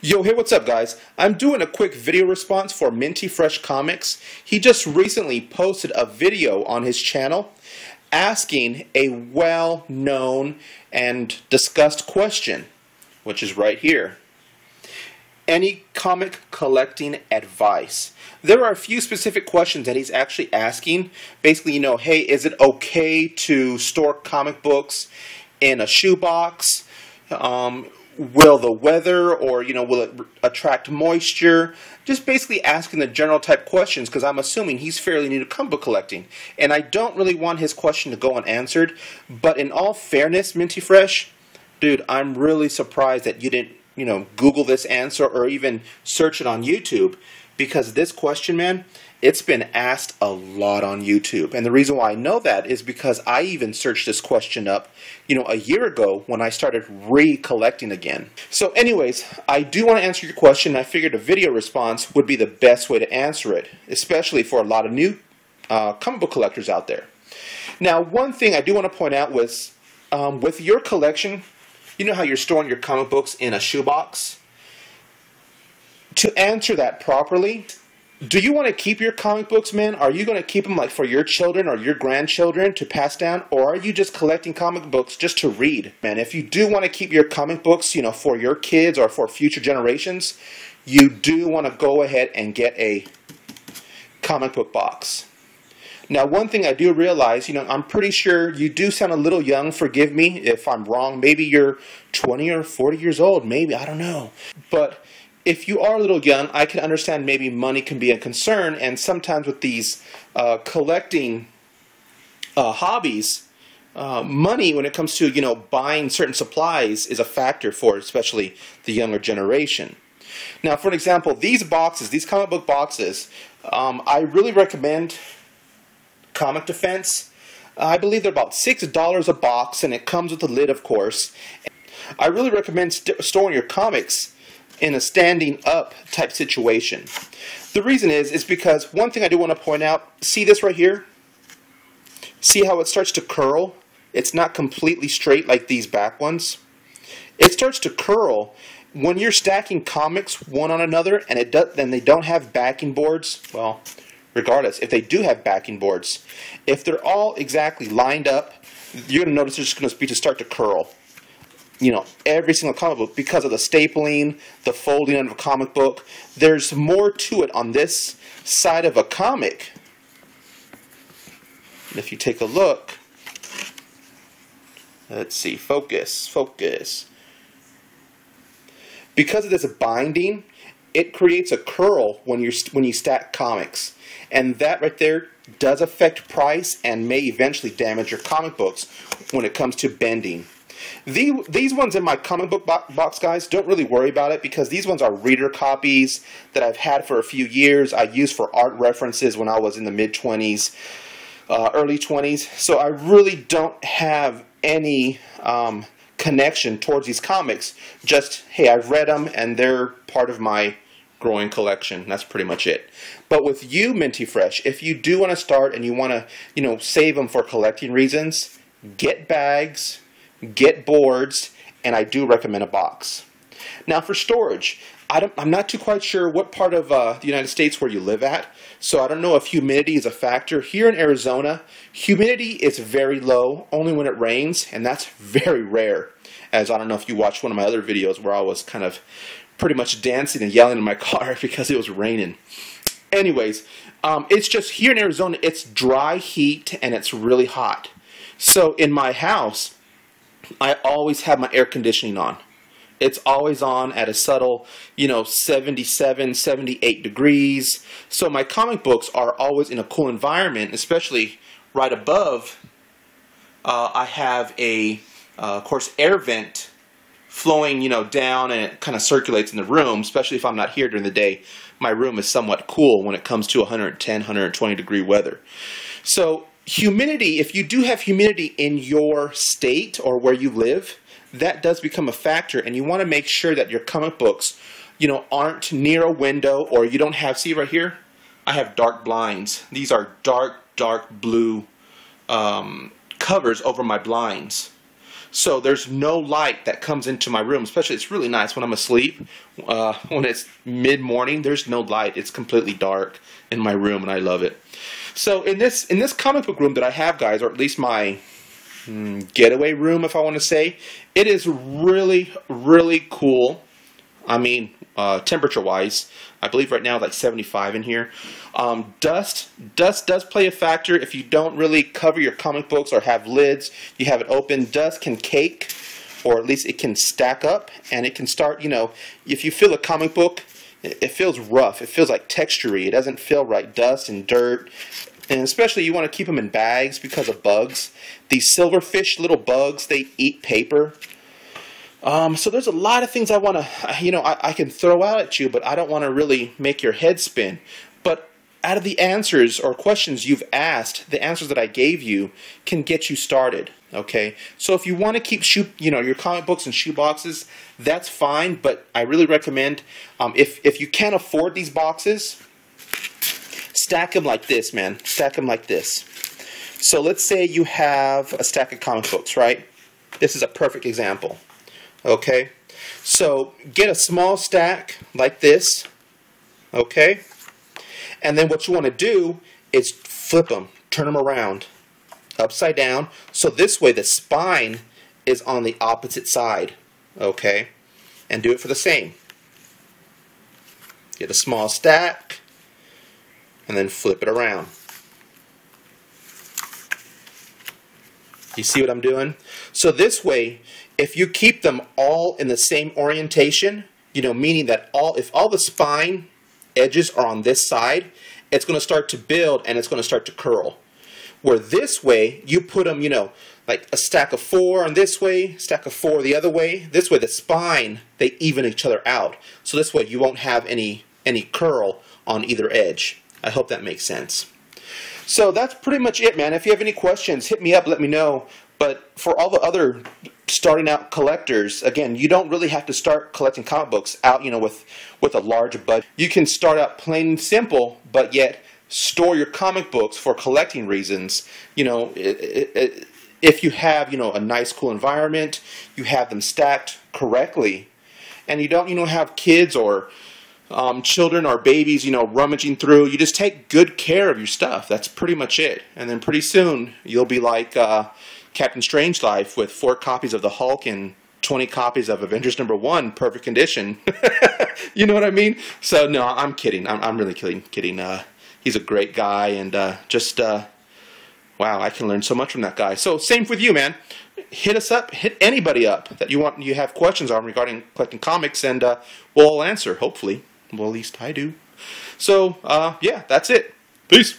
Yo, hey, what's up, guys? I'm doing a quick video response for MintyFreshComics. He just recently posted a video on his channel asking a well-known and discussed question, which is right here. Any comic collecting advice? There are a few specific questions that he's actually asking. Basically, hey, is it okay to store comic books in a shoebox? Will the weather, or will it attract moisture? Just basically asking the general type questions, because I'm assuming he's fairly new to comic book collecting, and I don't really want his question to go unanswered. But in all fairness, Minty Fresh, dude, I'm really surprised that you didn't Google this answer or even search it on YouTube, because this question, man, it's been asked a lot on YouTube. And the reason why I know that is because I even searched this question up, a year ago when I started recollecting again. So anyways, I do want to answer your question. I figured a video response would be the best way to answer it, especially for a lot of new comic book collectors out there. Now, one thing I do want to point out was, with your collection, you know how you're storing your comic books in a shoebox? To answer that properly, do you want to keep your comic books, man? Are you going to keep them like for your children or your grandchildren to pass down? Or are you just collecting comic books just to read? Man, if you do want to keep your comic books, for your kids or for future generations, you do want to go ahead and get a comic book box. Now, one thing I do realize, I'm pretty sure you do sound a little young. Forgive me if I'm wrong. Maybe you're 20 or 40 years old. Maybe, I don't know. But if you are a little young, I can understand maybe money can be a concern, and sometimes with these collecting hobbies, money when it comes to buying certain supplies is a factor for especially the younger generation. Now, for an example, these boxes, these comic book boxes, I really recommend Comic Defense. I believe they're about $6 a box, and it comes with a lid, of course. I really recommend storing your comics in a standing up type situation. The reason is because one thing I do want to point out, see this right here? See how it starts to curl? It's not completely straight like these back ones. It starts to curl when you're stacking comics one on another, and they don't have backing boards. Well, regardless, if they do have backing boards, if they're all exactly lined up, you're going to notice they're just going to start to curl. Every single comic book, because of the stapling, the folding of a comic book. There's more to it on this side of a comic. And if you take a look, let's see, focus. Because of this binding, it creates a curl when you stack comics, and that right there does affect price and may eventually damage your comic books when it comes to bending. These ones in my comic book box, guys, don't really worry about it, because these ones are reader copies that I've had for a few years. I used for art references when I was in the mid-20s, early 20s. So I really don't have any connection towards these comics. Just, hey, I've read them and they're part of my growing collection. That's pretty much it. But with you, Minty Fresh, if you do want to start and you want to, save them for collecting reasons, get bags, get boards, and I do recommend a box. Now, for storage, I'm not too quite sure what part of the United States where you live at, so I don't know if humidity is a factor. Here in Arizona, humidity is very low, only when it rains, and that's very rare. As I don't know if you watched one of my other videos where I was kind of pretty much dancing and yelling in my car because it was raining. Anyways, it's just here in Arizona, it's dry heat and it's really hot. So in my house, I always have my air conditioning on. It's always on at a subtle, 77, 78 degrees. So my comic books are always in a cool environment, especially right above. I have a, of course, air vent flowing, down, and it kind of circulates in the room, especially if I'm not here during the day. My room is somewhat cool when it comes to 110, 120 degree weather. So humidity, if you do have humidity in your state or where you live, that does become a factor, and you want to make sure that your comic books, aren't near a window, or you don't have, see right here, I have dark blinds. These are dark blue covers over my blinds. So there's no light that comes into my room. Especially, it's really nice when I'm asleep. When it's mid-morning, there's no light. It's completely dark in my room, and I love it. So in this comic book room that I have, guys, or at least my getaway room, if I want to say, it is really, really cool. I mean, temperature-wise, I believe right now it's like 75 in here. Dust does play a factor. If you don't really cover your comic books or have lids, you have it open, dust can cake, or at least it can stack up, and it can start, you know, if you feel a comic book, it feels rough. It feels like textury. It doesn't feel right. Dust and dirt. And especially you want to keep them in bags because of bugs. These silverfish little bugs, they eat paper. So there's a lot of things I want to, you know, I can throw out at you, but I don't want to really make your head spin. But out of the answers or questions you've asked, the answers that I gave you can get you started. Okay, so if you want to keep your comic books in shoe boxes, that's fine. But I really recommend, if you can't afford these boxes, stack them like this, man. Stack them like this. So let's say you have a stack of comic books, right? This is a perfect example. Okay, so get a small stack like this. Okay, and then what you want to do is flip them, turn them around, upside down, so this way the spine is on the opposite side. Okay, and do it for the same. Get a small stack and then flip it around. You see what I'm doing? So this way, if you keep them all in the same orientation, you know, meaning that if all the spine edges are on this side, it's going to start to build and it's going to start to curl. Where this way, you put them, you know, like a stack of 4 on this way, stack of 4 the other way. This way, the spine, they even each other out. So this way, you won't have any curl on either edge. I hope that makes sense. So that's pretty much it, man. If you have any questions, hit me up, let me know. But for all the other starting out collectors, again, you don't really have to start collecting comic books out, you know, with a large budget. You can start out plain and simple, but yet store your comic books for collecting reasons. You know, if you have, you know, a nice, cool environment, you have them stacked correctly, and you don't, you know, have kids or children or babies, you know, rummaging through. You just take good care of your stuff. That's pretty much it. And then pretty soon you'll be like Captain Strangelove with 4 copies of the Hulk and 20 copies of Avengers #1, perfect condition. You know what I mean? So no, I'm kidding. I'm really kidding. He's a great guy, and wow, I can learn so much from that guy. So same with you, man. Hit us up. Hit anybody up that you have questions on regarding collecting comics, and we'll all answer. Hopefully, well, at least I do. So yeah, that's it. Peace.